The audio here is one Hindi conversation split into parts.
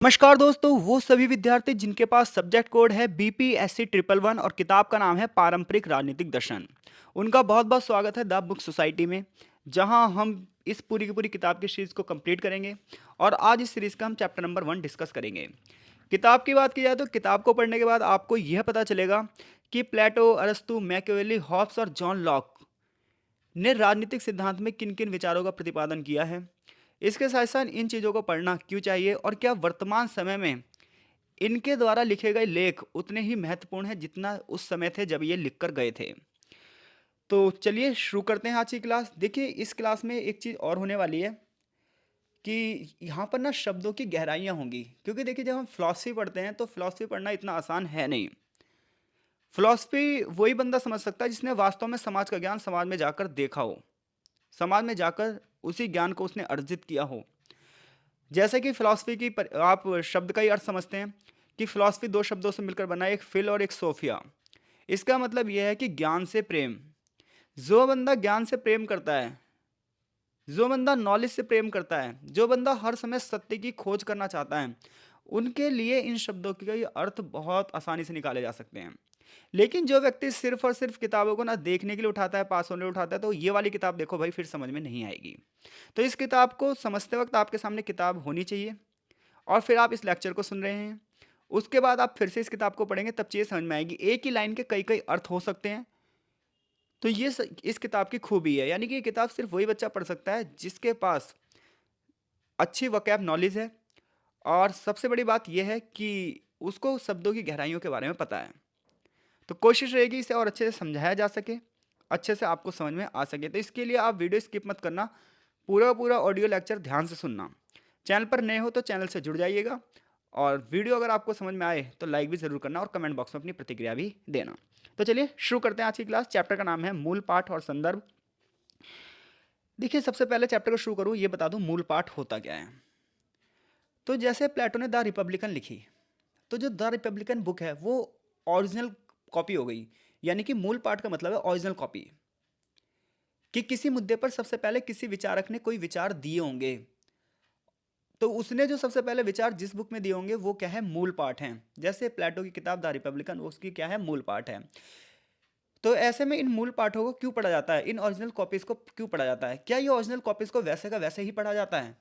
नमस्कार दोस्तों, वो सभी विद्यार्थी जिनके पास सब्जेक्ट कोड है BPSC 111 और किताब का नाम है पारंपरिक राजनीतिक दर्शन, उनका बहुत बहुत स्वागत है द बुक सोसाइटी में। जहां हम इस पूरी की पूरी किताब की सीरीज को कंप्लीट करेंगे और आज इस सीरीज का हम चैप्टर नंबर 1 डिस्कस करेंगे। किताब की बात की जाए तो किताब को पढ़ने के बाद आपको यह पता चलेगा कि प्लेटो, अरस्तु, मैकियावेली, हॉब्स और जॉन लॉक ने राजनीतिक सिद्धांत में किन किन विचारों का प्रतिपादन किया है। इसके साथ साथ इन चीज़ों को पढ़ना क्यों चाहिए और क्या वर्तमान समय में इनके द्वारा लिखे गए लेख उतने ही महत्वपूर्ण हैं जितना उस समय थे जब ये लिख कर गए थे। तो चलिए शुरू करते हैं आज की क्लास। देखिए, इस क्लास में एक चीज़ और होने वाली है कि यहाँ पर ना शब्दों की गहराइयाँ होंगी, क्योंकि देखिए जब हम फिलॉसफी पढ़ते हैं तो फिलॉसफी पढ़ना इतना आसान है नहीं। फिलॉसफी वही बंदा समझ सकता है जिसने वास्तव में समाज का ज्ञान समाज में जाकर देखा हो, समाज में जाकर उसी ज्ञान को उसने अर्जित किया हो। जैसे कि फिलॉसफी की आप शब्द का ही अर्थ समझते हैं कि फिलॉसफी दो शब्दों से मिलकर बना है, एक फिल और एक सोफिया। इसका मतलब यह है कि ज्ञान से प्रेम। जो बंदा ज्ञान से प्रेम करता है, जो बंदा नॉलेज से प्रेम करता है, जो बंदा हर समय सत्य की खोज करना चाहता है, उनके लिए इन शब्दों के अर्थ बहुत आसानी से निकाले जा सकते हैं। लेकिन जो व्यक्ति सिर्फ और सिर्फ किताबों को ना देखने के लिए उठाता है, पास होने के लिए उठाता है, तो ये वाली किताब देखो भाई, फिर समझ में नहीं आएगी। तो इस किताब को समझते वक्त आपके सामने किताब होनी चाहिए और फिर आप इस लेक्चर को सुन रहे हैं। उसके बाद आप फिर से इस किताब को पढ़ेंगे, तब चीज़ समझ में आएगी। एक ही लाइन के कई कई अर्थ हो सकते हैं। तो इस किताब की खूबी है, यानी कि ये किताब सिर्फ वही बच्चा पढ़ सकता है जिसके पास अच्छी वोकैब नॉलेज है और सबसे बड़ी बात यह है कि उसको शब्दों की गहराइयों के बारे में पता है। तो कोशिश रहेगी इसे और अच्छे से समझाया जा सके, अच्छे से आपको समझ में आ सके। तो इसके लिए आप वीडियो स्किप मत करना, पूरा पूरा ऑडियो लेक्चर ध्यान से सुनना। चैनल पर नए हो तो चैनल से जुड़ जाइएगा और वीडियो अगर आपको समझ में आए तो लाइक भी ज़रूर करना और कमेंट बॉक्स में अपनी प्रतिक्रिया भी देना। तो चलिए शुरू करते हैं आज की क्लास। चैप्टर का नाम है मूल पाठ और संदर्भ। देखिए, सबसे पहले चैप्टर को शुरू करूँ ये बता दूँ मूल पाठ होता क्या है। तो जैसे प्लेटो ने द रिपब्लिकन लिखी, तो जो द रिपब्लिकन बुक है वो ओरिजिनल कॉपी हो गई। यानी कि मूल पाठ का मतलब है ओरिजिनल कॉपी, कि किसी मुद्दे पर सबसे पहले किसी विचारक ने कोई विचार दिए होंगे, तो उसने जो सबसे पहले विचार जिस बुक में दिए होंगे वो क्या है, मूल पाठ हैं। जैसे प्लेटो की किताब द रिपब्लिकन, उसकी क्या है, मूल पाठ है। तो ऐसे में इन मूल पाठों को क्यों पढ़ा जाता है, इन ओरिजिनल कॉपीज को क्यों पढ़ा जाता है? क्या ये ओरिजिनल कॉपीज को वैसे का वैसे ही पढ़ा जाता है?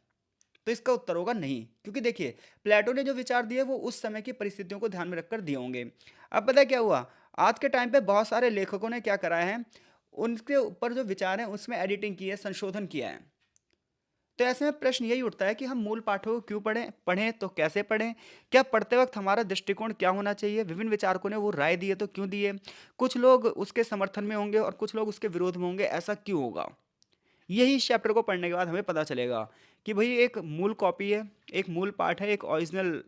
तो इसका उत्तर होगा नहीं, क्योंकि देखिए प्लेटो ने जो विचार दिए वो उस समय की परिस्थितियों को ध्यान में रखकर दिए होंगे। अब पता है क्या हुआ, आज के टाइम पे बहुत सारे लेखकों ने क्या करा है, उनके ऊपर जो विचार हैं उसमें एडिटिंग की है, संशोधन किया है। तो ऐसे में प्रश्न यही उठता है कि हम मूल पाठों को क्यों पढ़ें, पढ़ें तो कैसे पढ़ें, क्या पढ़ते वक्त हमारा दृष्टिकोण क्या होना चाहिए, विभिन्न विचारकों ने वो राय दी है तो क्यों दिए, कुछ लोग उसके समर्थन में होंगे और कुछ लोग उसके विरोध में होंगे, ऐसा क्यों होगा। यही इस चैप्टर को पढ़ने के बाद हमें पता चलेगा कि भाई एक मूल कॉपी है, एक मूल पाठ है, एक ओरिजिनल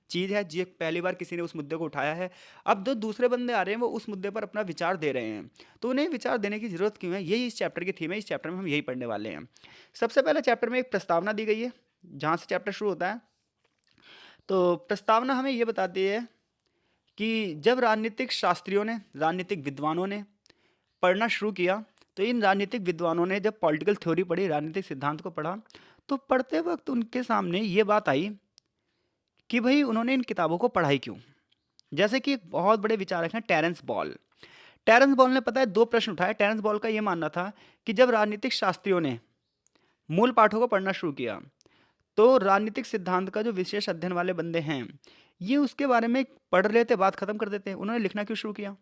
चीज़ है जो पहली बार किसी ने उस मुद्दे को उठाया है। अब जो दूसरे बंदे आ रहे हैं वो उस मुद्दे पर अपना विचार दे रहे हैं, तो उन्हें विचार देने की ज़रूरत क्यों है, यही इस चैप्टर की थीम है। इस चैप्टर में हम यही पढ़ने वाले हैं। सबसे पहले चैप्टर में एक प्रस्तावना दी गई है जहाँ से चैप्टर शुरू होता है। तो प्रस्तावना हमें ये बताती है कि जब राजनीतिक शास्त्रियों ने, राजनीतिक विद्वानों ने पढ़ना शुरू किया, तो इन राजनीतिक विद्वानों ने जब पॉलिटिकल थ्योरी पढ़ी, राजनीतिक सिद्धांत को पढ़ा, तो पढ़ते वक्त उनके सामने ये बात आई कि भाई उन्होंने इन किताबों को पढ़ा ही क्यों। जैसे कि एक बहुत बड़े विचारक हैं टेरेंस बॉल। टेरेंस बॉल ने पता है दो प्रश्न उठाए। टेरेंस बॉल का ये मानना था कि जब राजनीतिक शास्त्रियों ने मूल पाठों को पढ़ना शुरू किया, तो राजनीतिक सिद्धांत का जो विशेष अध्ययन वाले बंदे हैं, ये उसके बारे में पढ़ लेते, बात खत्म कर देते। उन्होंने लिखना क्यों शुरू किया।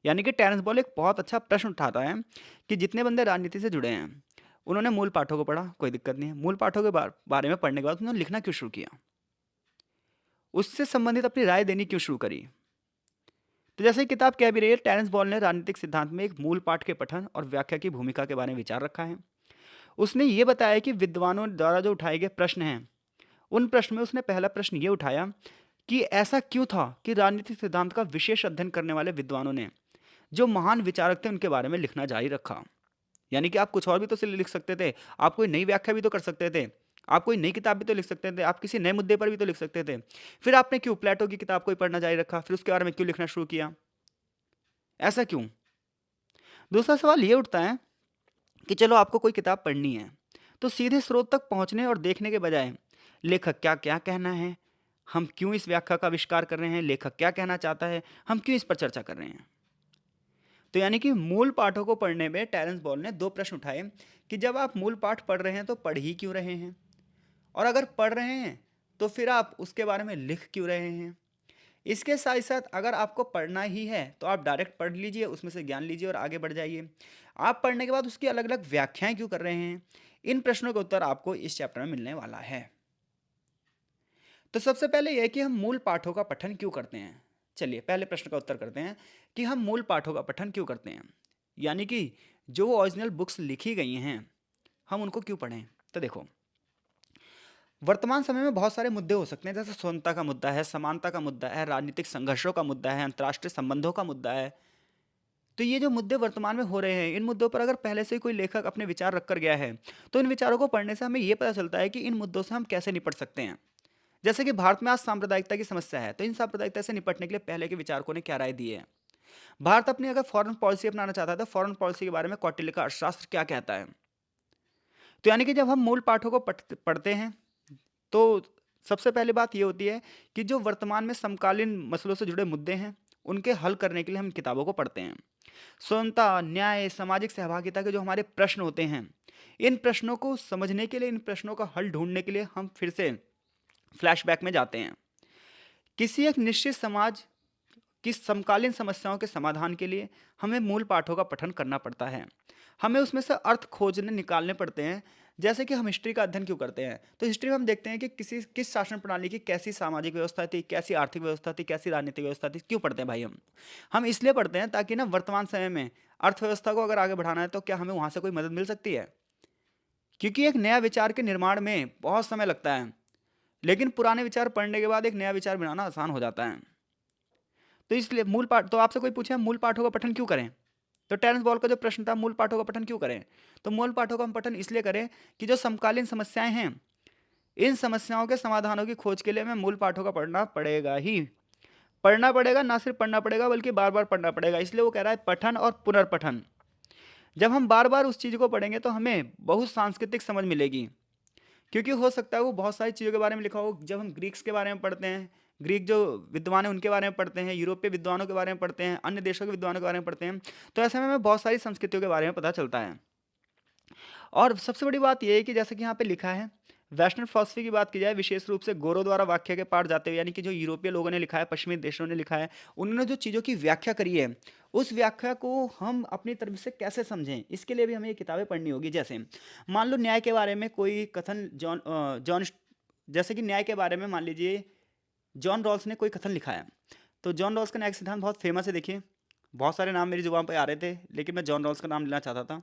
यानी कि टेरेंस बॉल एक बहुत अच्छा प्रश्न उठाता है कि जितने बंदे राजनीति से जुड़े हैं उन्होंने मूल पाठों को पढ़ा, कोई दिक्कत नहीं है, मूल पाठों के बारे में पढ़ने के बाद उन्होंने लिखना क्यों शुरू किया, उससे संबंधित अपनी राय देनी क्यों शुरू करी। तो जैसे ही किताब कह भी रही है, टेरेंस बॉल ने राजनीतिक सिद्धांत में एक मूल पाठ के पठन और व्याख्या की भूमिका के बारे में विचार रखा है। उसने ये बताया कि विद्वानों द्वारा जो उठाए गए प्रश्न हैं, उन प्रश्न में उसने पहला प्रश्न ये उठाया कि ऐसा क्यों था कि राजनीतिक सिद्धांत का विशेष अध्ययन करने वाले विद्वानों ने, जो महान विचारक थे, उनके बारे में लिखना जारी रखा। यानी कि आप कुछ और भी तो लिख सकते थे, आप कोई नई व्याख्या भी तो कर सकते थे, आप कोई नई किताब भी तो लिख सकते थे, आप किसी नए मुद्दे पर भी तो लिख सकते थे। फिर आपने क्यों प्लेटो की किताब को ही पढ़ना जारी रखा, फिर उसके बारे में क्यों लिखना शुरू किया, ऐसा क्यों। दूसरा सवाल ये उठता है कि चलो आपको कोई किताब पढ़नी है, तो सीधे स्रोत तक पहुंचने और देखने के बजाय लेखक क्या क्या कहना है, हम क्यों इस व्याख्या का आविष्कार कर रहे हैं, लेखक क्या कहना चाहता है, हम क्यों इस पर चर्चा कर रहे हैं। तो यानी कि मूल पाठों को पढ़ने में टेरेंस बॉल ने दो प्रश्न उठाए कि जब आप मूल पाठ पढ़ रहे हैं तो पढ़ ही क्यों रहे हैं, और अगर पढ़ रहे हैं तो फिर आप उसके बारे में लिख क्यों रहे हैं। इसके साथ साथ अगर आपको पढ़ना ही है तो आप डायरेक्ट पढ़ लीजिए, उसमें से ज्ञान लीजिए और आगे बढ़ जाइए। आप पढ़ने के बाद उसकी अलग अलग व्याख्याएं क्यों कर रहे हैं, इन प्रश्नों का उत्तर आपको इस चैप्टर में मिलने वाला है। तो सबसे पहले यह कि हम मूल पाठों का पठन क्यों करते हैं। चलिए पहले प्रश्न का उत्तर करते हैं कि हम मूल पाठों का पठन क्यों करते हैं, यानी कि जो ओरिजिनल बुक्स लिखी गई हैं हम उनको क्यों पढ़ें। तो देखो, वर्तमान समय में बहुत सारे मुद्दे हो सकते हैं, जैसे स्वतंत्रता का मुद्दा है, समानता का मुद्दा है, राजनीतिक संघर्षों का मुद्दा है, अंतर्राष्ट्रीय संबंधों का मुद्दा है। तो ये जो मुद्दे वर्तमान में हो रहे हैं, इन मुद्दों पर अगर पहले से कोई लेखक अपने विचार रख कर गया है तो इन विचारों को पढ़ने से हमें ये पता चलता है कि इन मुद्दों से हम कैसे निपट सकते हैं। जैसे कि भारत में आज सांप्रदायिकता की समस्या है, तो इन सांप्रदायिकता से निपटने के लिए पहले के विचारकों ने क्या राय दी है। भारत अपनी अगर फॉरेन पॉलिसी अपनाना चाहता है तो फॉरेन पॉलिसी के बारे में कौटिल्य का अर्थशास्त्र क्या कहता है। तो यानी कि जब हम मूल पाठों को पढ़ते हैं तो सबसे पहली बात ये होती है कि जो वर्तमान में समकालीन मसलों से जुड़े मुद्दे हैं उनके हल करने के लिए हम किताबों को पढ़ते हैं। स्वतंत्रता, न्याय, सामाजिक सहभागिता के जो हमारे प्रश्न होते हैं, इन प्रश्नों को समझने के लिए, इन प्रश्नों का हल ढूंढने के लिए हम फिर से फ्लैशबैक में जाते हैं। किसी एक निश्चित समाज की समकालीन समस्याओं के समाधान के लिए हमें मूल पाठों का पठन करना पड़ता है। हमें उसमें से अर्थ खोजने निकालने पड़ते हैं। जैसे कि हम हिस्ट्री का अध्ययन क्यों करते हैं, तो हिस्ट्री में हम देखते हैं कि किस शासन प्रणाली की कैसी सामाजिक व्यवस्था थी, कैसी आर्थिक व्यवस्था थी, कैसी राजनीतिक व्यवस्था थी। क्यों पढ़ते हैं भाई हम इसलिए पढ़ते हैं ताकि ना वर्तमान समय में अर्थव्यवस्था को अगर आगे बढ़ाना है तो क्या हमें वहाँ से कोई मदद मिल सकती है। क्योंकि एक नया विचार के निर्माण में बहुत समय लगता है, लेकिन पुराने विचार पढ़ने के बाद एक नया विचार बनाना आसान हो जाता है। तो इसलिए मूल पाठ, तो आपसे कोई पूछे हम मूल पाठों का पठन क्यों करें, तो टेरेंस बॉल का जो प्रश्न था मूल पाठों का पठन क्यों करें, तो मूल पाठों का हम पठन इसलिए करें कि जो समकालीन समस्याएं हैं, इन समस्याओं के समाधानों की खोज के लिए हमें मूल पाठों का पढ़ना पड़ेगा ही पढ़ना पड़ेगा। ना सिर्फ पढ़ना पड़ेगा बल्कि बार बार पढ़ना पड़ेगा। इसलिए वो कह रहा है पठन और पुनर्पठन। जब हम बार बार उस चीज़ को पढ़ेंगे तो हमें बहुत सांस्कृतिक समझ मिलेगी। क्योंकि हो सकता है वो बहुत सारी चीज़ों के बारे में लिखा हो। जब हम ग्रीक्स के बारे में पढ़ते हैं, ग्रीक जो विद्वान हैं उनके बारे में पढ़ते हैं, यूरोपीय विद्वानों के बारे में पढ़ते हैं, अन्य देशों के विद्वानों के बारे में पढ़ते हैं, तो ऐसे में हमें बहुत सारी संस्कृतियों के बारे में पता चलता है। और सबसे बड़ी बात यह है कि जैसे कि यहाँ पे लिखा है, वेस्टर्न फिलॉसफी की बात की जाए, विशेष रूप से गोरो द्वारा वाक्य के पार जाते हुए, यानी कि जो यूरोपीय लोगों ने लिखा है, पश्चिमी देशों ने लिखा है, उन्होंने जो चीज़ों की व्याख्या करी है, उस व्याख्या को हम अपनी तरफ से कैसे समझें, इसके लिए भी हमें ये किताबें पढ़नी होगी। जैसे मान लो न्याय के बारे में कोई कथन जॉन जैसे कि न्याय के बारे में मान लीजिए जॉन रॉल्स ने कोई कथन लिखा है। तो जॉन रॉल्स का न्याय सिद्धांत बहुत फेमस है। देखिए, बहुत सारे नाम मेरी जुबान पर आ रहे थे, लेकिन मैं जॉन रॉल्स का नाम लेना चाहता था।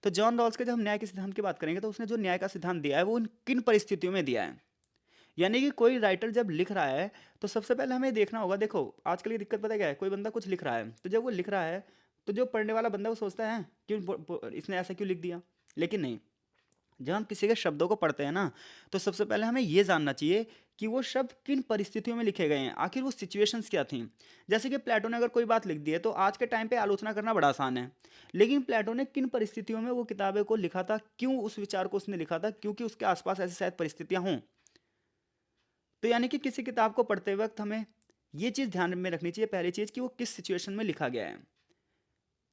तो जॉन रॉल्स के जब हम न्याय के सिद्धांत की बात करेंगे तो उसने जो न्याय का सिद्धांत दिया है वो उन किन परिस्थितियों में दिया है। यानी कि कोई राइटर जब लिख रहा है तो सबसे पहले हमें देखना होगा। देखो आजकल की दिक्कत पता है क्या है, कोई बंदा कुछ लिख रहा है तो जब वो लिख रहा है तो जो पढ़ने वाला बंदा वो सोचता है क्यों इसने ऐसा क्यों लिख दिया। लेकिन नहीं, जब हम किसी के शब्दों को पढ़ते हैं ना, तो सबसे पहले हमें ये जानना चाहिए कि वो शब्द किन परिस्थितियों में लिखे गए हैं, आखिर वो सिचुएशंस क्या थी। जैसे कि प्लेटो ने अगर कोई बात लिख दी है तो आज के टाइम पे आलोचना करना बड़ा आसान है, लेकिन प्लेटो ने किन परिस्थितियों में वो किताबें को लिखा था, क्यों उस विचार को उसने लिखा था, क्योंकि उसके आसपास ऐसी शायद परिस्थितियां हों। तो यानी कि किसी किताब को पढ़ते वक्त हमें ये चीज़ ध्यान में रखनी चाहिए, पहली चीज़ कि वो किस सिचुएशन में लिखा गया है।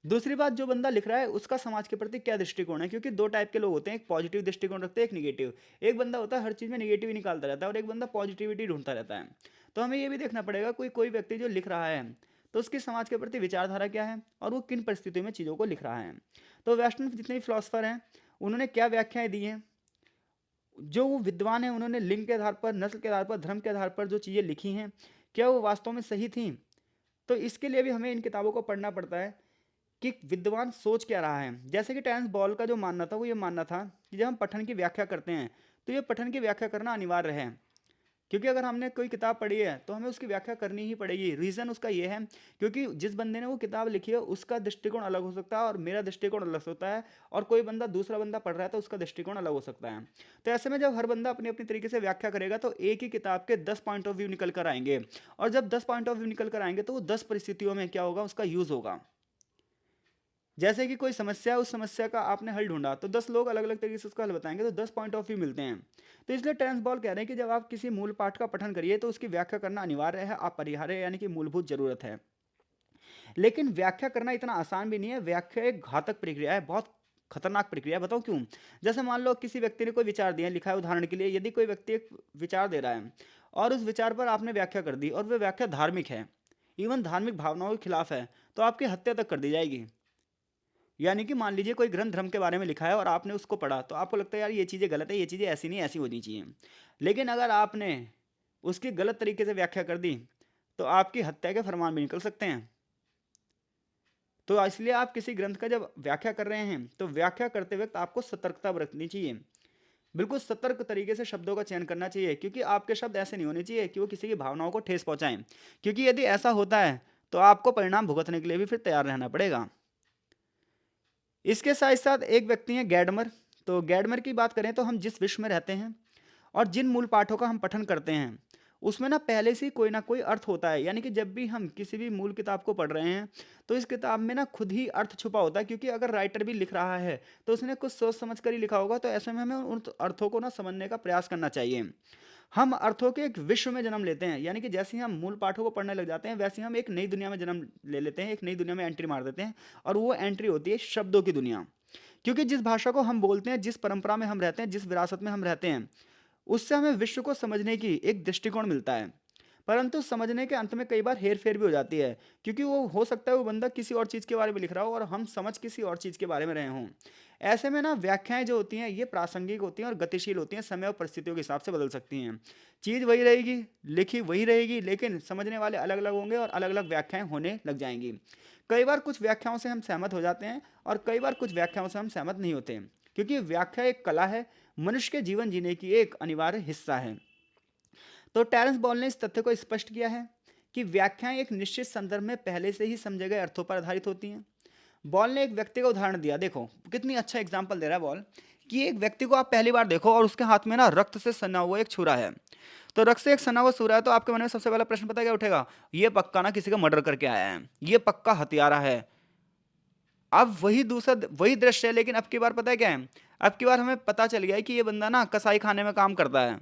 दूसरी बात, जो बंदा लिख रहा है उसका समाज के प्रति क्या दृष्टिकोण है, क्योंकि दो टाइप के लोग होते हैं, एक पॉजिटिव दृष्टिकोण रखते हैं, एक निगेटिव। एक बंदा होता है हर चीज़ में निगेटिव ही निकालता रहता है और एक बंदा पॉजिटिविटी ढूंढता रहता है। तो हमें ये भी देखना पड़ेगा कोई कोई व्यक्ति जो लिख रहा है तो उसकी समाज के प्रति विचारधारा क्या है और वो किन परिस्थितियों में चीज़ों को लिख रहा है। तो वेस्टर्न जितने भी फिलोसफर हैं उन्होंने क्या व्याख्याएं दी हैं, जो वो विद्वान हैं उन्होंने लिंग के आधार पर, नस्ल के आधार पर, धर्म के आधार पर जो चीज़ें लिखी हैं क्या वो वास्तव में सही थी। तो इसके लिए भी हमें इन किताबों को पढ़ना पड़ता है कि विद्वान सोच क्या रहा है। जैसे कि टेरेंस बॉल का जो मानना था वो ये मानना था कि जब हम पठन की व्याख्या करते हैं तो ये पठन की व्याख्या करना अनिवार्य है, क्योंकि अगर हमने कोई किताब पढ़ी है तो हमें उसकी व्याख्या करनी ही पड़ेगी। रीज़न उसका ये है क्योंकि जिस बंदे ने वो किताब लिखी है उसका दृष्टिकोण अलग हो सकता है और मेरा दृष्टिकोण अलग होता है, और कोई बंदा दूसरा बंदा पढ़ रहा है तो उसका दृष्टिकोण अलग हो सकता है। तो ऐसे में जब हर बंदा अपनी अपनी तरीके से व्याख्या करेगा तो एक ही किताब के 10 पॉइंट ऑफ व्यू निकल कर आएंगे, और जब 10 पॉइंट ऑफ व्यू निकल कर आएंगे तो वो 10 परिस्थितियों में क्या होगा, उसका यूज़ होगा। जैसे कि कोई समस्या है, उस समस्या का आपने हल ढूंढा तो 10 लोग अलग अलग तरीके से उसका हल बताएंगे, तो 10 पॉइंट ऑफ व्यू मिलते हैं। तो इसलिए टेरेंस बॉल कह रहे हैं कि जब आप किसी मूल पाठ का पठन करिए तो उसकी व्याख्या करना अनिवार्य है, अपरिहार्य है, यानी कि मूलभूत जरूरत है। लेकिन व्याख्या करना इतना आसान भी नहीं है। व्याख्या एक घातक प्रक्रिया है, बहुत खतरनाक प्रक्रिया है। बताओ क्यों? जैसे मान लो किसी व्यक्ति ने कोई विचार दिया, लिखा है उदाहरण के लिए, यदि कोई व्यक्ति एक विचार दे रहा है और उस विचार पर आपने व्याख्या कर दी और वह व्याख्या धार्मिक है, इवन धार्मिक भावनाओं के खिलाफ है, तो आपकी हत्या तक कर दी जाएगी। यानी कि मान लीजिए कोई ग्रंथ धर्म के बारे में लिखा है और आपने उसको पढ़ा, तो आपको लगता है यार ये चीज़ें गलत है, ये चीज़ें ऐसी नहीं, ऐसी होनी चाहिए। लेकिन अगर आपने उसकी गलत तरीके से व्याख्या कर दी तो आपकी हत्या के फरमान भी निकल सकते हैं। तो इसलिए आप किसी ग्रंथ का जब व्याख्या कर रहे हैं तो व्याख्या करते वक्त आपको सतर्कता बरतनी चाहिए। बिल्कुल सतर्क तरीके से शब्दों का चयन करना चाहिए, क्योंकि आपके शब्द ऐसे नहीं होने चाहिए कि वो किसी की भावनाओं को ठेस पहुंचाएं। क्योंकि यदि ऐसा होता है तो आपको परिणाम भुगतने के लिए भी फिर तैयार रहना पड़ेगा। इसके साथ साथ एक व्यक्ति हैं गैडमर। तो गैडमर की बात करें तो हम जिस विश्व में रहते हैं और जिन मूल पाठों का हम पठन करते हैं उसमें ना पहले से ही कोई ना कोई अर्थ होता है। यानी कि जब भी हम किसी भी मूल किताब को पढ़ रहे हैं तो इस किताब में ना खुद ही अर्थ छुपा होता है, क्योंकि अगर राइटर भी लिख रहा है तो उसने कुछ सोच समझ कर ही लिखा होगा। तो ऐसे में हमें उन अर्थों को ना समझने का प्रयास करना चाहिए। हम अर्थों के एक विश्व में जन्म लेते हैं, यानी कि जैसे ही हम मूल पाठों को पढ़ने लग जाते हैं वैसे ही हम एक नई दुनिया में जन्म ले लेते हैं, एक नई दुनिया में एंट्री मार देते हैं। और वो एंट्री होती है शब्दों की दुनिया। क्योंकि जिस भाषा को हम बोलते हैं, जिस परंपरा में हम रहते हैं, जिस विरासत में हम रहते हैं, उससे हमें विश्व को समझने की एक दृष्टिकोण मिलता है। परंतु समझने के अंत में कई बार हेर फेर भी हो जाती है, क्योंकि वो हो सकता है वो बंदा किसी और चीज़ के बारे में लिख रहा हो और हम समझ किसी और चीज़ के बारे में रहे हों। ऐसे में ना व्याख्याएं जो होती हैं ये प्रासंगिक होती हैं और गतिशील होती हैं, समय और परिस्थितियों के हिसाब से बदल सकती हैं। चीज़ वही रहेगी, लिखी वही रहेगी, लेकिन समझने वाले अलग अलग होंगे और अलग अलग व्याख्याएं होने लग जाएंगी। कई बार कुछ व्याख्याओं से हम सहमत हो जाते हैं और कई बार कुछ व्याख्याओं से हम सहमत नहीं होते हैं, क्योंकि व्याख्या एक कला है, मनुष्य के जीवन जीने की एक अनिवार्य हिस्सा है। तो टेरेंस बॉल ने इस तथ्य को स्पष्ट किया है कि व्याख्याएं एक निश्चित संदर्भ में पहले से ही समझे गए अर्थों पर आधारित होती हैं। बॉल ने एक व्यक्ति का उदाहरण दिया, देखो कितनी अच्छा एग्जाम्पल दे रहा है बॉल, कि एक व्यक्ति को आप पहली बार देखो और उसके हाथ में ना रक्त से सना हुआ एक छुरा है। तो रक्त से एक सना हुआ छुरा है, तो आपके मन में सबसे पहला प्रश्न पता है क्या उठेगा? ये पक्का ना किसी का मर्डर करके आया है, ये पक्का हत्यारा है। अब वही दूसरा वही दृश्य है, लेकिन अब की बार पता है क्या है? अब की बार हमें पता चल गया है कि ये बंदा ना कसाई खाने में काम करता है।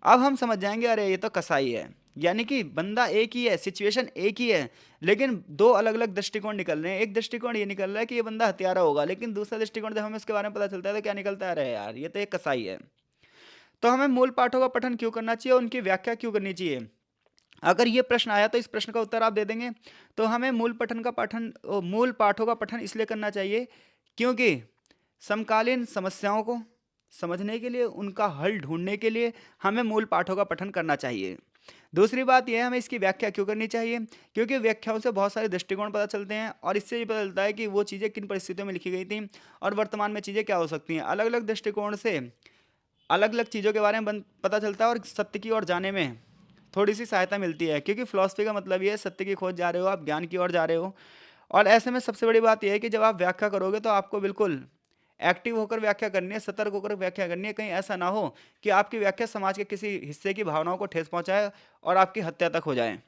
अब हम समझ जाएंगे अरे ये तो कसाई है। यानी कि बंदा एक ही है, सिचुएशन एक ही है, लेकिन दो अलग अलग दृष्टिकोण निकल रहे हैं। एक दृष्टिकोण ये निकल रहा है कि ये बंदा हत्यारा होगा, लेकिन दूसरा दृष्टिकोण जब हमें इसके बारे में पता चलता है तो क्या निकलता है? अरे यार ये तो एक कसाई है। तो हमें मूल पाठों का पठन क्यों करना चाहिए, उनकी व्याख्या क्यों करनी चाहिए? अगर ये प्रश्न आया तो इस प्रश्न का उत्तर आप दे देंगे। तो हमें मूल पाठों का पठन इसलिए करना चाहिए क्योंकि समकालीन समस्याओं को समझने के लिए, उनका हल ढूंढने के लिए हमें मूल पाठों का पठन करना चाहिए। दूसरी बात यह है, हमें इसकी व्याख्या क्यों करनी चाहिए? क्योंकि व्याख्याओं से बहुत सारे दृष्टिकोण पता चलते हैं और इससे ये पता चलता है कि वो चीज़ें किन परिस्थितियों में लिखी गई थी और वर्तमान में चीज़ें क्या हो सकती हैं। अलग अलग दृष्टिकोण से अलग अलग चीज़ों के बारे में पता चलता है और सत्य की ओर जाने में थोड़ी सी सहायता मिलती है। क्योंकि फिलॉसफी का मतलब ये है सत्य की खोज जा रहे हो, आप ज्ञान की ओर जा रहे हो। और ऐसे में सबसे बड़ी बात यह है कि जब आप व्याख्या करोगे तो आपको बिल्कुल एक्टिव होकर व्याख्या करनी है, सतर्क होकर व्याख्या करनी है। कहीं ऐसा ना हो कि आपकी व्याख्या समाज के किसी हिस्से की भावनाओं को ठेस पहुंचाए और आपकी हत्या तक हो जाए।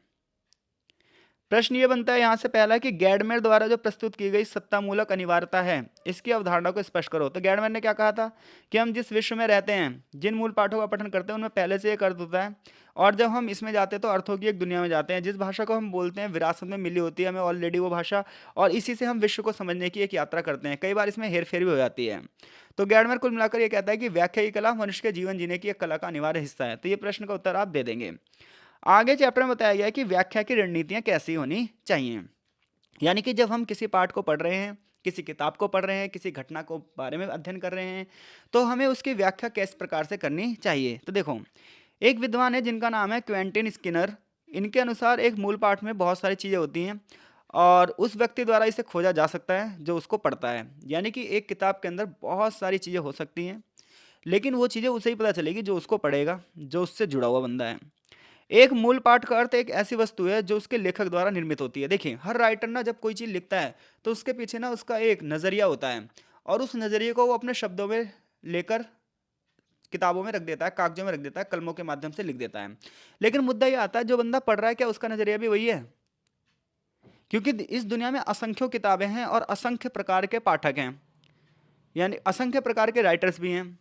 प्रश्न ये बनता है यहाँ से पहला कि गैडमेर द्वारा जो प्रस्तुत की गई सत्तामूलक अनिवार्यता है, इसकी अवधारणा को स्पष्ट करो। तो गैडमेर ने क्या कहा था कि हम जिस विश्व में रहते हैं, जिन मूल पाठों का पठन करते हैं, उनमें पहले से एक अर्थ होता है और जब हम इसमें जाते हैं तो अर्थों की एक दुनिया में जाते हैं। जिस भाषा को हम बोलते हैं विरासत में मिली होती है हमें ऑलरेडी वो भाषा, और इसी से हम विश्व को समझने की एक यात्रा करते हैं। कई बार इसमें हेरफेर भी हो जाती है। तो गैडमेर कुल मिलाकर ये कहता है कि व्याख्या की कला मनुष्य के जीवन जीने की एक कला का अनिवार्य हिस्सा है। तो ये प्रश्न का उत्तर आप दे देंगे। आगे चैप्टर में बताया गया है कि व्याख्या की रणनीतियाँ कैसी होनी चाहिए। यानी कि जब हम किसी पाठ को पढ़ रहे हैं, किसी किताब को पढ़ रहे हैं, किसी घटना को बारे में अध्ययन कर रहे हैं, तो हमें उसकी व्याख्या किस प्रकार से करनी चाहिए। तो देखो, एक विद्वान है जिनका नाम है क्वेंटिन स्किनर। इनके अनुसार एक मूल पाठ में बहुत सारी चीज़ें होती हैं और उस व्यक्ति द्वारा इसे खोजा जा सकता है जो उसको पढ़ता है। यानी कि एक किताब के अंदर बहुत सारी चीज़ें हो सकती हैं, लेकिन वो चीज़ें उसे ही पता चलेगी जो उसको पढ़ेगा, जो उससे जुड़ा हुआ बंदा है। एक मूल पाठ का अर्थ एक ऐसी वस्तु है जो उसके लेखक द्वारा निर्मित होती है। देखिए, हर राइटर ना जब कोई चीज़ लिखता है तो उसके पीछे ना उसका एक नज़रिया होता है और उस नज़रिए को वो अपने शब्दों में लेकर किताबों में रख देता है, कागजों में रख देता है, कलमों के माध्यम से लिख देता है। लेकिन मुद्दा ये आता है जो बंदा पढ़ रहा है क्या उसका नज़रिया भी वही है? क्योंकि इस दुनिया में असंख्यों किताबें हैं और असंख्य प्रकार के पाठक हैं, यानी असंख्य प्रकार के राइटर्स भी हैं।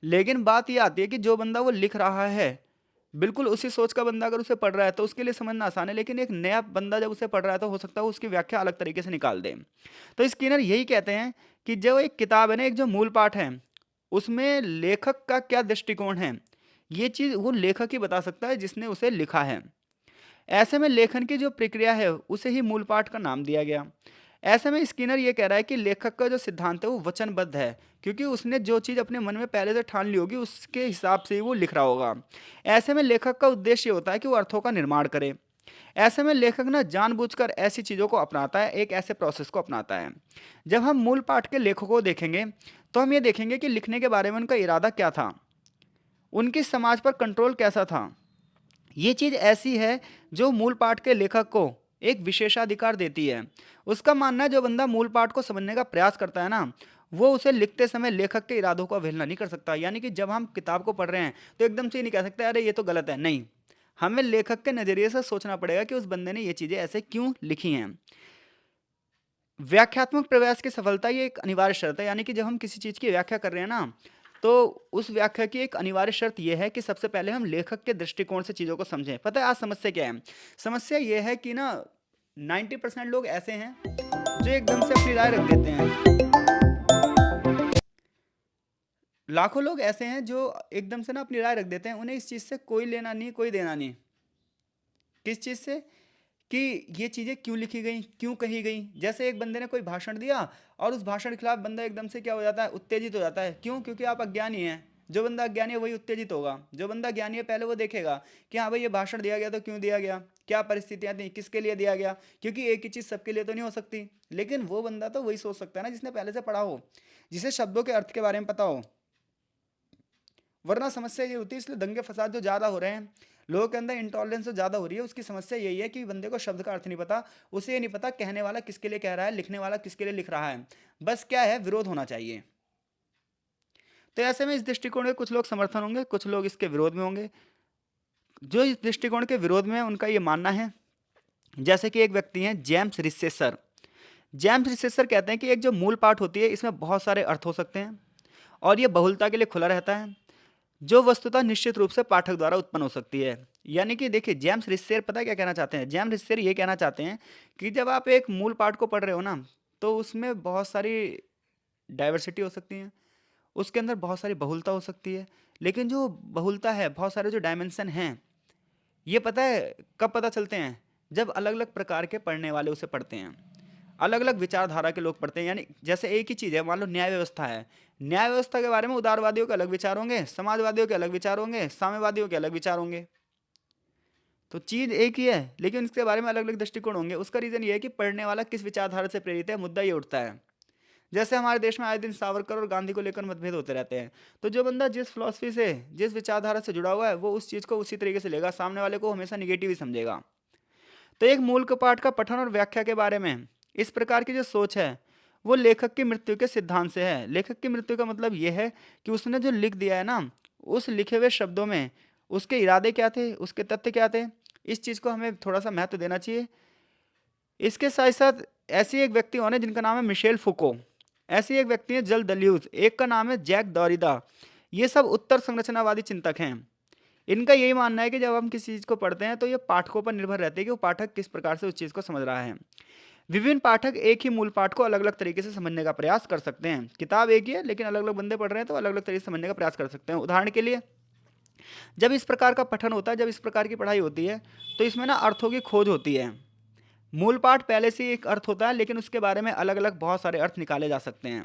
लेकिन बात ये आती है कि जो बंदा वो लिख रहा है, बिल्कुल उसी सोच का बंदा अगर उसे पढ़ रहा है तो उसके लिए समझना आसान है, लेकिन एक नया बंदा जब उसे पढ़ रहा है तो हो सकता है वो उसकी व्याख्या अलग तरीके से निकाल दे। तो स्किनर यही कहते हैं कि जो एक किताब है ना, एक जो मूल पाठ है, उसमें लेखक का क्या दृष्टिकोण है, ये चीज़ वो लेखक ही बता सकता है जिसने उसे लिखा है। ऐसे में लेखन की जो प्रक्रिया है उसे ही मूल पाठ का नाम दिया गया। ऐसे में स्किनर ये कह रहा है कि लेखक का जो सिद्धांत है वो वचनबद्ध है, क्योंकि उसने जो चीज़ अपने मन में पहले से ठान ली होगी उसके हिसाब से ही वो लिख रहा होगा। ऐसे में लेखक का उद्देश्य ये होता है कि वो अर्थों का निर्माण करे। ऐसे में लेखक ना जानबूझकर ऐसी चीज़ों को अपनाता है, एक ऐसे प्रोसेस को अपनाता है। जब हम मूल पाठ के लेखकों को देखेंगे तो हम ये देखेंगे कि लिखने के बारे में उनका इरादा क्या था, उनकी समाज पर कंट्रोल कैसा था। ये चीज़ ऐसी है जो मूल पाठ के लेखक को एक विशेषाधिकार देती है। उसका मानना है जो बंदा मूल पाठ को समझने का प्रयास करता है ना, वो उसे लिखते समय लेखक के इरादों को अवहेलना नहीं कर सकता। यानी कि जब हम किताब को पढ़ रहे हैं तो एकदम से ये नहीं कह सकते अरे ये तो गलत है, नहीं। हमें लेखक के नज़रिए से सोचना पड़ेगा कि उस बंदे ने ये चीज़ें ऐसे क्यों लिखी हैं। व्याख्यात्मक प्रयास की सफलता ये एक अनिवार्य शर्त है। यानी कि जब हम किसी चीज़ की व्याख्या कर रहे हैं ना, तो उस व्याख्या की एक अनिवार्य शर्त ये है कि सबसे पहले हम लेखक के दृष्टिकोण से चीज़ों को समझें। पता है आज समस्या क्या है? समस्या ये है कि ना 90% लोग ऐसे हैं जो एकदम से अपनी राय रख देते हैं। लाखों लोग ऐसे हैं जो एकदम से ना अपनी राय रख देते हैं, उन्हें इस चीज़ से कोई लेना नहीं, कोई देना नहीं। किस चीज़ से? कि ये चीज़ें क्यों लिखी गई, क्यों कही गई। जैसे एक बंदे ने कोई भाषण दिया और उस भाषण के खिलाफ बंदा एकदम से क्या हो जाता है, उत्तेजित हो जाता है। क्यों? क्योंकि आप अज्ञानी हैं। जो बंदा अज्ञानी है वही उत्तेजित होगा। जो बंदा ज्ञानी है पहले वो देखेगा कि हाँ भाई ये भाषण दिया गया तो क्यों दिया गया, क्या परिस्थितियाँ थी, किसके लिए दिया गया, क्योंकि एक ही चीज़ सबके लिए तो नहीं हो सकती। लेकिन वो बंदा तो वही सोच सकता है ना जिसने पहले से पढ़ा हो, जिसे शब्दों के अर्थ के बारे में पता हो। वरना समस्या ये होती है, इसलिए दंगे फसाद जो ज़्यादा हो रहे हैं, लोगों के अंदर इंटॉलरेंस जो ज़्यादा हो रही है, उसकी समस्या यही है कि बंदे को शब्द का अर्थ नहीं पता। उसे ये नहीं पता कहने वाला किसके लिए कह रहा है, लिखने वाला किसके लिए लिख रहा है। बस क्या है, विरोध होना चाहिए। तो ऐसे में इस दृष्टिकोण के कुछ लोग समर्थन होंगे, कुछ लोग इसके विरोध में होंगे। जो इस दृष्टिकोण के विरोध में है उनका ये मानना है, जैसे कि एक व्यक्ति हैं जेम्स रिसेसर। जेम्स रिसेसर कहते हैं कि एक जो मूल पाठ होती है इसमें बहुत सारे अर्थ हो सकते हैं और ये बहुलता के लिए खुला रहता है, जो वस्तुतः निश्चित रूप से पाठक द्वारा उत्पन्न हो सकती है। यानी कि देखिए जेम्स रिसेर पता है क्या कहना चाहते हैं? जेम्स रिसेर ये कहना चाहते हैं कि जब आप एक मूल पाठ को पढ़ रहे हो ना, तो उसमें बहुत सारी डाइवर्सिटी हो सकती है, उसके अंदर बहुत सारी बहुलता हो सकती है। लेकिन जो बहुलता है, बहुत सारे जो डायमेंशन हैं, ये पता है कब पता चलते हैं? जब अलग अलग प्रकार के पढ़ने वाले उसे पढ़ते हैं, अलग अलग विचारधारा के लोग पढ़ते हैं। यानी जैसे एक ही चीज़ है, मान लो न्याय व्यवस्था है, न्याय व्यवस्था के बारे में उदारवादियों के अलग विचार होंगे, समाजवादियों के अलग विचार होंगे, साम्यवादियों के अलग विचार होंगे। तो चीज़ एक ही है लेकिन इसके बारे में अलग अलग दृष्टिकोण होंगे। उसका रीज़न ये है कि पढ़ने वाला किस विचारधारा से प्रेरित है, मुद्दा ये उठता है। जैसे हमारे देश में आए दिन सावरकर और गांधी को लेकर मतभेद होते रहते हैं, तो जो बंदा जिस फिलॉसफी से, जिस विचारधारा से जुड़ा हुआ है, वो उस चीज़ को उसी तरीके से लेगा, सामने वाले को हमेशा निगेटिव ही समझेगा। तो एक मूल पाठ का पठन और व्याख्या के बारे में इस प्रकार की जो सोच है वो लेखक की मृत्यु के सिद्धांत से है। लेखक की मृत्यु का मतलब ये है कि उसने जो लिख दिया है ना, उस लिखे हुए शब्दों में उसके इरादे क्या थे, उसके तथ्य क्या थे, इस चीज़ को हमें थोड़ा सा महत्व देना चाहिए। इसके साथ साथ ऐसी एक व्यक्ति होने जिनका नाम है मिशेल फुको, ऐसी एक व्यक्ति है जल दल्यूज, एक का नाम है जैक दौरिदा। ये सब उत्तर संरचनावादी चिंतक हैं। इनका यही मानना है कि जब हम किसी चीज़ को पढ़ते हैं तो ये पाठकों पर निर्भर रहते हैं कि वो पाठक किस प्रकार से उस चीज़ को समझ रहा है। विभिन्न पाठक एक ही मूल पाठ को अलग अलग तरीके से समझने का प्रयास कर सकते हैं। किताब एक ही है लेकिन अलग अलग बंदे पढ़ रहे हैं तो अलग अलग तरीके से समझने का प्रयास कर सकते हैं। उदाहरण के लिए जब इस प्रकार का पठन होता है, जब इस प्रकार की पढ़ाई होती है, तो इसमें ना अर्थों की खोज होती है। मूल पाठ पहले से ही एक अर्थ होता है लेकिन उसके बारे में अलग अलग बहुत सारे अर्थ निकाले जा सकते हैं।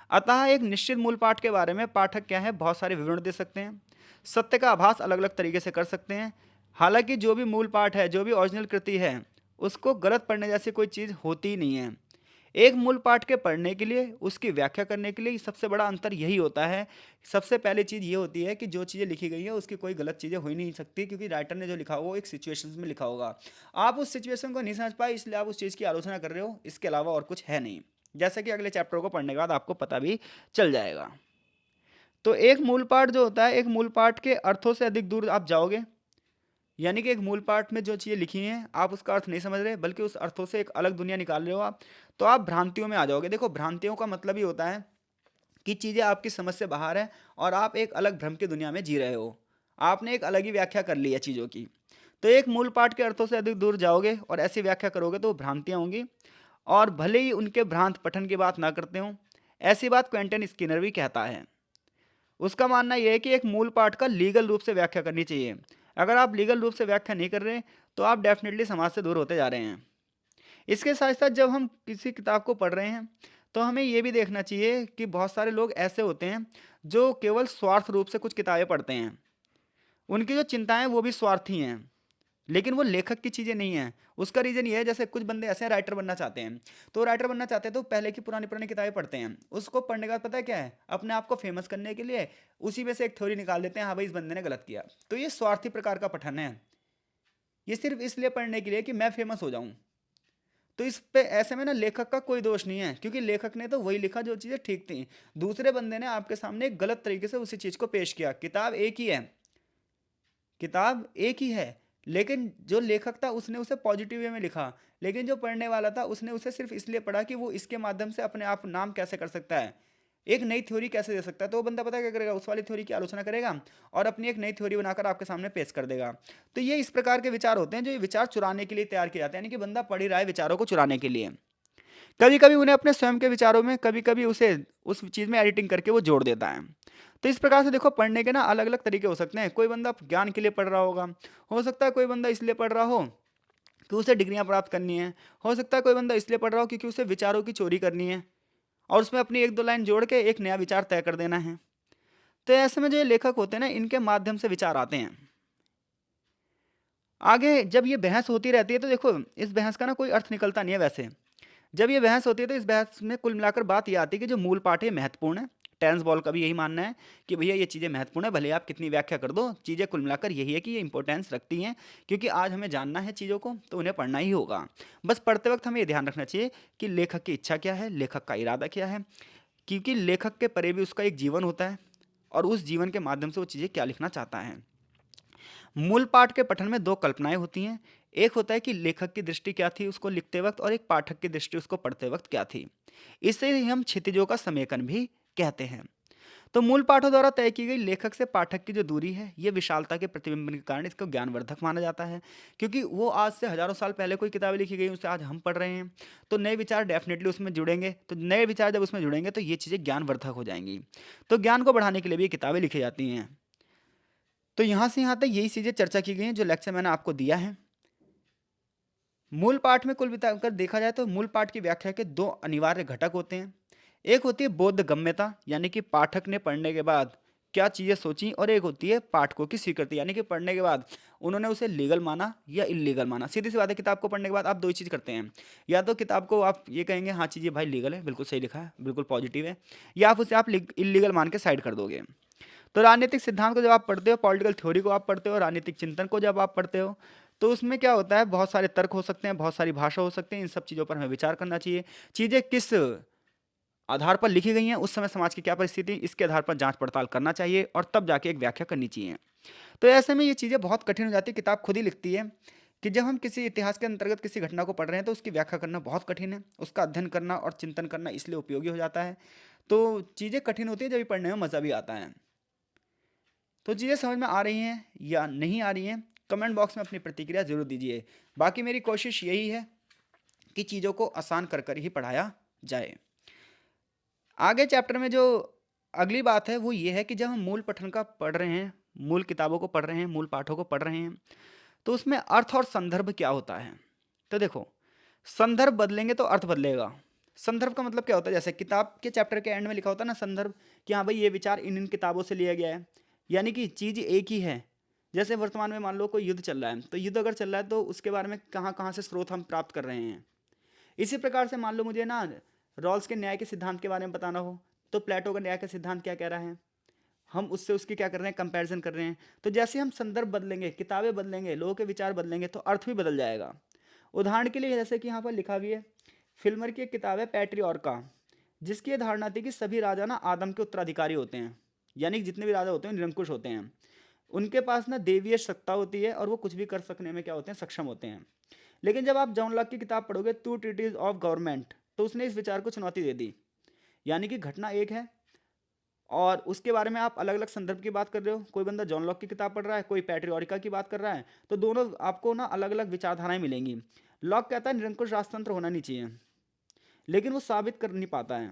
अतः एक निश्चित मूल पाठ के बारे में पाठक क्या है, बहुत सारे विवरण दे सकते हैं, सत्य का आभास अलग अलग तरीके से कर सकते हैं। हालांकि जो भी मूल पाठ है, जो भी ओरिजिनल कृति है, उसको गलत पढ़ने जैसी कोई चीज़ होती ही नहीं है। एक मूल पाठ के पढ़ने के लिए, उसकी व्याख्या करने के लिए सबसे बड़ा अंतर यही होता है। सबसे पहले चीज़ ये होती है कि जो चीज़ें लिखी गई है उसकी कोई गलत चीज़ें हो ही नहीं सकती, क्योंकि राइटर ने जो लिखा हो वो एक सिचुएशन में लिखा होगा। आप उस सिचुएशन को नहीं समझ पाए इसलिए आप उस चीज़ की आलोचना कर रहे हो, इसके अलावा और कुछ है नहीं। जैसा कि अगले चैप्टर को पढ़ने के बाद आपको पता भी चल जाएगा। तो एक मूल पाठ जो होता है, एक मूल पाठ के अर्थों से अधिक दूर आप जाओगे यानी कि एक मूल पाठ में जो चीज़ें लिखी हैं आप उसका अर्थ नहीं समझ रहे बल्कि उस अर्थों से एक अलग दुनिया निकाल रहे हो आप, तो आप भ्रांतियों में आ जाओगे। देखो भ्रांतियों का मतलब ही होता है कि चीज़ें आपकी समझ से बाहर है और आप एक अलग भ्रम की दुनिया में जी रहे हो। आपने एक अलग ही व्याख्या कर ली है चीज़ों की। तो एक मूल पाठ के अर्थों से अधिक दूर जाओगे और ऐसी व्याख्या करोगे तो वो भ्रांतियाँ होंगी, और भले ही उनके भ्रांत पठन की बात ना करते हों। ऐसी बात क्वेंटन स्किनर भी कहता है। उसका मानना यह है कि एक मूल पाठ का लीगल रूप से व्याख्या करनी चाहिए। अगर आप लीगल रूप से व्याख्या नहीं कर रहे तो आप डेफिनेटली समाज से दूर होते जा रहे हैं। इसके साथ साथ जब हम किसी किताब को पढ़ रहे हैं तो हमें ये भी देखना चाहिए कि बहुत सारे लोग ऐसे होते हैं जो केवल स्वार्थ रूप से कुछ किताबें पढ़ते हैं। उनकी जो चिंताएं वो भी स्वार्थी हैं, लेकिन वो लेखक की चीज़ें नहीं हैं। उसका रीज़न ये है, जैसे कुछ बंदे ऐसे हैं राइटर बनना चाहते हैं, तो राइटर बनना चाहते हैं तो पहले की पुरानी पुरानी किताबें पढ़ते हैं। उसको पढ़ने के बाद पता है क्या है, अपने आप को फेमस करने के लिए उसी में से एक थ्योरी निकाल देते हैं, हाँ भाई इस बंदे ने गलत किया। तो ये स्वार्थी प्रकार का पठन है। ये सिर्फ इसलिए पढ़ने के लिए कि मैं फेमस हो जाऊं। तो इस पे ऐसे में ना लेखक का कोई दोष नहीं है, क्योंकि लेखक ने तो वही लिखा जो चीज़ें ठीक थी। दूसरे बंदे ने आपके सामने एक गलत तरीके से उसी चीज़ को पेश किया। किताब एक ही है, किताब एक ही है, लेकिन जो लेखक था उसने उसे पॉजिटिव वे में लिखा, लेकिन जो पढ़ने वाला था उसने उसे सिर्फ इसलिए पढ़ा कि वो इसके माध्यम से अपने आप नाम कैसे कर सकता है, एक नई थ्योरी कैसे दे सकता है। तो वो बंदा पता है क्या करेगा, उस वाली थ्योरी की आलोचना करेगा और अपनी एक नई थ्योरी बनाकर आपके सामने पेश कर देगा। तो ये इस प्रकार के विचार होते हैं जो ये विचार चुराने के लिए तैयार किए जाते हैं, यानी कि बंदा पढ़ ही रहा है विचारों को चुराने के लिए। कभी कभी उन्हें अपने स्वयं के विचारों में, कभी कभी उसे उस चीज़ में एडिटिंग करके वो जोड़ देता है। तो इस प्रकार से देखो पढ़ने के ना अलग अलग तरीके हो सकते हैं। कोई बंदा ज्ञान के लिए पढ़ रहा होगा, हो सकता है कोई बंदा इसलिए पढ़ रहा हो कि उसे डिग्रियां प्राप्त करनी है, हो सकता है कोई बंदा इसलिए पढ़ रहा हो क्योंकि उसे विचारों की चोरी करनी है और उसमें अपनी एक दो लाइन जोड़ के एक नया विचार तय कर देना है। तो ऐसे में जो ये लेखक होते हैं ना, इनके माध्यम से विचार आते हैं। आगे जब ये बहस होती रहती है तो देखो इस बहस का ना कोई अर्थ निकलता नहीं है वैसे। जब ये बहस होती है तो इस बहस में कुल मिलाकर बात ये आती है कि जो मूल पाठ है महत्वपूर्ण है। टेरेंस बॉल का भी यही मानना है कि भैया ये चीज़ें महत्वपूर्ण है, भले आप कितनी व्याख्या कर दो, चीज़ें कुल मिलाकर यही है कि ये इंपॉर्टेंस रखती हैं, क्योंकि आज हमें जानना है चीज़ों को तो उन्हें पढ़ना ही होगा। बस पढ़ते वक्त हमें ये ध्यान रखना चाहिए कि लेखक की इच्छा क्या है, लेखक का इरादा क्या है, क्योंकि लेखक के परे भी उसका एक जीवन होता है और उस जीवन के माध्यम से वो चीज़ें क्या लिखना चाहता है। मूल पाठ के पठन में दो कल्पनाएं होती हैं। एक होता है कि लेखक की दृष्टि क्या थी उसको लिखते वक्त, और एक पाठक की दृष्टि उसको पढ़ते वक्त क्या थी। इसे ही हम क्षितिजों का समेकन भी कहते हैं। तो मूल पाठों द्वारा तय की गई लेखक से पाठक की जो दूरी है, ये विशालता के प्रतिबिंब के कारण इसको ज्ञानवर्धक माना जाता है। क्योंकि वो आज से हजारों साल पहले कोई किताबें लिखी गई उसे आज हम पढ़ रहे हैं, तो नए विचार डेफिनेटली उसमें जुड़ेंगे। तो नए विचार जब उसमें जुड़ेंगे तो ये चीज़ें ज्ञानवर्धक हो जाएंगी। तो ज्ञान को बढ़ाने के लिए भी ये किताबें लिखी जाती हैं। तो यहाँ से यहाँ तक यही चीज़ें चर्चा की गई हैं जो लेक्चर मैंने आपको दिया है। मूल पाठ में कुल मिलाकर देखा जाए तो मूल पाठ की व्याख्या के दो अनिवार्य घटक होते हैं। एक होती है बोधगम्यता, यानी कि पाठक ने पढ़ने के बाद क्या चीज़ें सोची, और एक होती है पाठकों की स्वीकृति, यानी कि पढ़ने के बाद उन्होंने उसे लीगल माना या इलीगल माना। सीधी सी बात है, किताब को पढ़ने के बाद आप दो ही चीज़ करते हैं। या तो किताब को आप ये कहेंगे हाँ चीज़ ये भाई लीगल है, बिल्कुल सही लिखा है, बिल्कुल पॉजिटिव है, या आप उसे आप इलीगल मान के साइड कर दोगे। तो राजनीतिक सिद्धांत को जब आप पढ़ते हो, पॉलिटिकल थ्योरी को आप पढ़ते हो, राजनीतिक चिंतन को जब आप पढ़ते हो, तो उसमें क्या होता है, बहुत सारे तर्क हो सकते हैं, बहुत सारी भाषा हो सकते हैं। इन सब चीज़ों पर हमें विचार करना चाहिए। चीज़ें किस आधार पर लिखी गई हैं, उस समय समाज की क्या परिस्थिति, इसके आधार पर जांच पड़ताल करना चाहिए और तब जाके एक व्याख्या करनी चाहिए। तो ऐसे में ये चीज़ें बहुत कठिन हो जाती है। किताब खुद ही लिखती है कि जब हम किसी इतिहास के अंतर्गत किसी घटना को पढ़ रहे हैं तो उसकी व्याख्या करना बहुत कठिन है। उसका अध्ययन करना और चिंतन करना इसलिए उपयोगी हो जाता है। तो चीज़ें कठिन होती हैं, जब ये पढ़ने में मज़ा भी आता है। तो चीज़ें समझ में आ रही हैं या नहीं आ रही हैं, कमेंट बॉक्स में अपनी प्रतिक्रिया ज़रूर दीजिए। बाकी मेरी कोशिश यही है कि चीज़ों को आसान कर कर ही पढ़ाया जाए। आगे चैप्टर में जो अगली बात है वो ये है कि जब हम मूल पठन का पढ़ रहे हैं, मूल किताबों को पढ़ रहे हैं, मूल पाठों को पढ़ रहे हैं, तो उसमें अर्थ और संदर्भ क्या होता है। तो देखो, संदर्भ बदलेंगे तो अर्थ बदलेगा। संदर्भ का मतलब क्या होता है, जैसे किताब के चैप्टर के एंड में लिखा होता है ना संदर्भ, कि हाँ भाई ये विचार इन इन किताबों से लिया गया है, यानी कि चीज़ एक ही है। जैसे वर्तमान में मान लो कोई युद्ध चल रहा है, तो युद्ध अगर चल रहा है तो उसके बारे में कहाँ कहाँ से स्रोत हम प्राप्त कर रहे हैं। इसी प्रकार से मान लो मुझे ना रॉल्स के न्याय के सिद्धांत के बारे में बताना हो, तो प्लेटो का न्याय का सिद्धांत क्या कह रहा है, हम उससे उसकी क्या कर रहे हैं, कंपैरिजन कर रहे हैं। तो जैसे हम संदर्भ बदलेंगे, किताबें बदलेंगे, लोगों के विचार बदलेंगे, तो अर्थ भी बदल जाएगा। उदाहरण के लिए जैसे कि यहाँ पर लिखा भी है, फिल्मर की एक किताब है पैट्रियॉर्का, जिसकी ये धारणा थी कि सभी राजा ना आदम के उत्तराधिकारी होते हैं, यानी कि जितने भी राजा होते हैं निरंकुश होते हैं। उनके पास ना देवीय सत्ता होती है और वो कुछ भी कर सकने में क्या होते हैं, सक्षम होते हैं। लेकिन जब आप जॉन लॉक की किताब पढ़ोगे टू ट्रीटीज ऑफ गवर्नमेंट, तो उसने इस विचार को चुनौती दे दी। यानी कि घटना एक है और उसके बारे में आप अलग अलग संदर्भ की बात कर रहे हो। कोई बंदा जॉन लॉक की किताब पढ़ रहा है, कोई पैट्रियॉरिका की बात कर रहा है, तो दोनों आपको ना अलग अलग विचारधाराएं मिलेंगी। लॉक कहता है निरंकुश राजतंत्र होना नहीं चाहिए, लेकिन वो साबित कर नहीं पाता है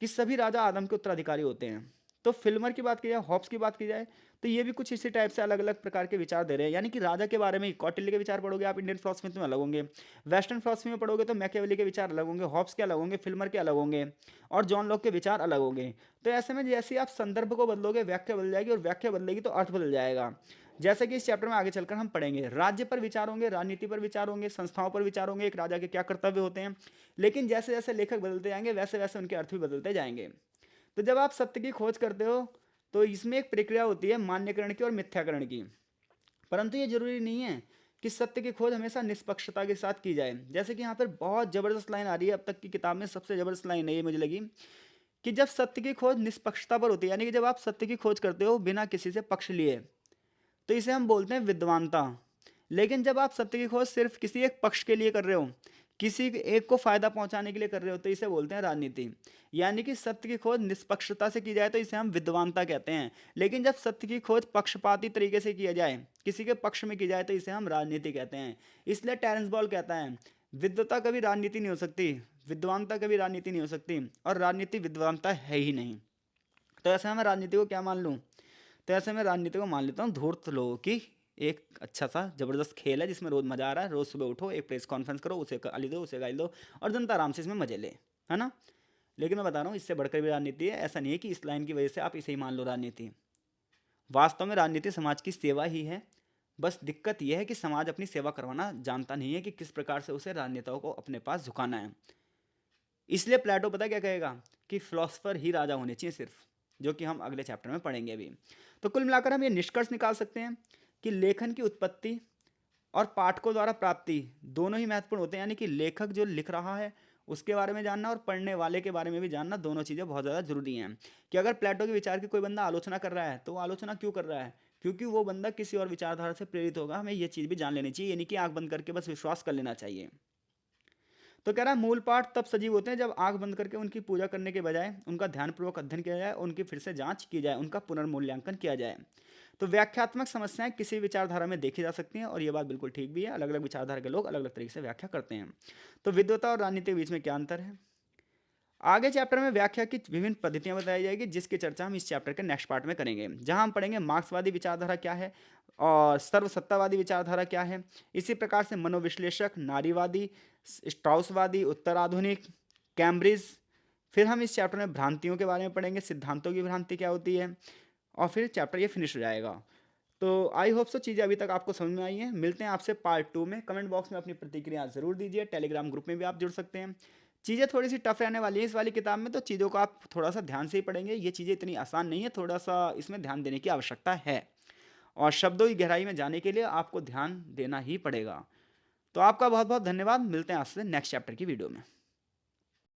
कि सभी राजा आदम के उत्तराधिकारी होते हैं। तो फिल्मर की बात की जाए, हॉब्स की बात की जाए, तो ये भी कुछ इसी टाइप से अलग अलग प्रकार के विचार दे रहे हैं। यानी कि राजा के बारे में कौटिल्य के विचार पढ़ोगे आप इंडियन फिलोसफी में अलग होंगे, वेस्टर्न फिलोसफी में पढ़ोगे तो मैकियावेली के विचार अलग होंगे, हॉब्स के अलग होंगे, फिल्मर के अलग होंगे और जॉन लॉक के विचार अलग होंगे। तो ऐसे में जैसे आप संदर्भ को बदलोगे व्याख्या बदल जाएगी, और व्याख्या बदलेगी तो अर्थ बदल जाएगा। जैसे कि इस चैप्टर में आगे चलकर हम पढ़ेंगे, राज्य पर विचार होंगे, राजनीति पर विचार होंगे, संस्थाओं पर विचार होंगे, एक राजा के क्या कर्तव्य होते हैं। लेकिन जैसे जैसे लेखक बदलते जाएंगे वैसे वैसे उनके अर्थ भी बदलते जाएंगे। तो जब आप सत्य की खोज करते हो तो इसमें एक प्रक्रिया होती है मान्यकरण की और मिथ्याकरण की। परंतु ये जरूरी नहीं है कि सत्य की खोज हमेशा निष्पक्षता के साथ की जाए। जैसे कि यहाँ पर बहुत जबरदस्त लाइन आ रही है, अब तक की किताब में सबसे जबरदस्त लाइन है ये मुझे लगी, कि जब सत्य की खोज निष्पक्षता पर होती है, यानी कि जब आप सत्य की खोज करते हो बिना किसी से पक्ष लिए, तो इसे हम बोलते हैं विद्वानता। लेकिन जब आप सत्य की खोज सिर्फ किसी एक पक्ष के लिए कर रहे हो, किसी एक को फायदा पहुंचाने के लिए कर रहे हो, तो इसे बोलते हैं राजनीति। यानी कि सत्य की खोज निष्पक्षता से की जाए तो इसे हम विद्वानता कहते हैं। लेकिन जब सत्य की खोज पक्षपाती तरीके से किया जाए, किसी के पक्ष में की जाए, तो इसे हम राजनीति कहते हैं। इसलिए टेरेंस बॉल कहता है विद्वता कभी राजनीति नहीं हो सकती, विद्वानता कभी राजनीति नहीं हो सकती, और राजनीति विद्वानता है ही नहीं। तो ऐसे में राजनीति को क्या मान लूँ? तो ऐसे में राजनीति को मान लेता हूँ धूर्त लोगों की एक अच्छा सा जबरदस्त खेल है, जिसमें रोज मजा आ रहा है। रोज सुबह उठो, एक प्रेस कॉन्फ्रेंस करो, उसे गाली दो, उसे गाली दो, और जनता आराम से इसमें मजे ले, है ना। लेकिन मैं बता रहा हूँ इससे बढ़कर भी राजनीति है। ऐसा नहीं है कि इस लाइन की वजह से आप इसे ही मान लो राजनीति। वास्तव में राजनीति समाज की सेवा ही है। बस दिक्कत यह है कि समाज अपनी सेवा करवाना जानता नहीं है कि किस प्रकार से उसे राजनेताओं को अपने पास झुकाना है। इसलिए प्लेटो पता क्या कहेगा कि फिलोसफर ही राजा होने चाहिए सिर्फ, जो कि हम अगले चैप्टर में पढ़ेंगे अभी। तो कुल मिलाकर हम ये निष्कर्ष निकाल सकते हैं कि लेखन की उत्पत्ति और पाठकों द्वारा प्राप्ति दोनों ही महत्वपूर्ण होते हैं। यानी कि लेखक जो लिख रहा है उसके बारे में जानना और पढ़ने वाले के बारे में भी जानना, दोनों चीज़ें बहुत ज़्यादा जरूरी हैं। कि अगर प्लेटो के विचार की कोई बंदा आलोचना कर रहा है तो वो आलोचना क्यों कर रहा है? क्योंकि वो बंदा किसी और विचारधारा से प्रेरित होगा। हमें ये चीज़ भी जान लेनी चाहिए, यानी कि आंख बंद करके बस विश्वास कर लेना चाहिए। तो कह रहा है मूल पाठ तब सजीव होते हैं जब आंख बंद करके उनकी पूजा करने के बजाय उनका ध्यानपूर्वक अध्ययन किया जाए, उनकी फिर से जांच की जाए, उनका पुनर्मूल्यांकन किया जाए। तो व्याख्यात्मक समस्याएं किसी विचारधारा में देखी जा सकती हैं, और ये बात बिल्कुल ठीक भी है। अलग अलग विचारधारा के लोग अलग अलग तरीके से व्याख्या करते हैं। तो विद्वता और राजनीति के बीच में क्या अंतर है? आगे चैप्टर में व्याख्या की विभिन्न पद्धतियां बताई जाएगी, जिसकी चर्चा हम इस चैप्टर के नेक्स्ट पार्ट में करेंगे, जहां हम पढ़ेंगे मार्क्सवादी विचारधारा क्या है और सर्वसत्तावादी विचारधारा क्या है। इसी प्रकार से मनोविश्लेषक, नारीवादी, स्ट्राउसवादी, उत्तराधुनिक, कैम्ब्रिज। फिर हम इस चैप्टर में भ्रांतियों के बारे में पढ़ेंगे, सिद्धांतों की भ्रांति क्या होती है, और फिर चैप्टर ये फिनिश हो जाएगा। तो आई होप सो चीज़ें अभी तक आपको समझ में आई हैं। मिलते हैं आपसे पार्ट 2 में। कमेंट बॉक्स में अपनी प्रतिक्रिया ज़रूर दीजिए, टेलीग्राम ग्रुप में भी आप जुड़ सकते हैं। चीज़ें थोड़ी सी टफ रहने वाली है इस वाली किताब में, तो चीज़ों को आप थोड़ा सा ध्यान से ही पढ़ेंगे। ये चीज़ें इतनी आसान नहीं है, थोड़ा सा इसमें ध्यान देने की आवश्यकता है, और शब्दों की गहराई में जाने के लिए आपको ध्यान देना ही पड़ेगा। तो आपका बहुत बहुत धन्यवाद। मिलते हैं आपसे नेक्स्ट चैप्टर की वीडियो में।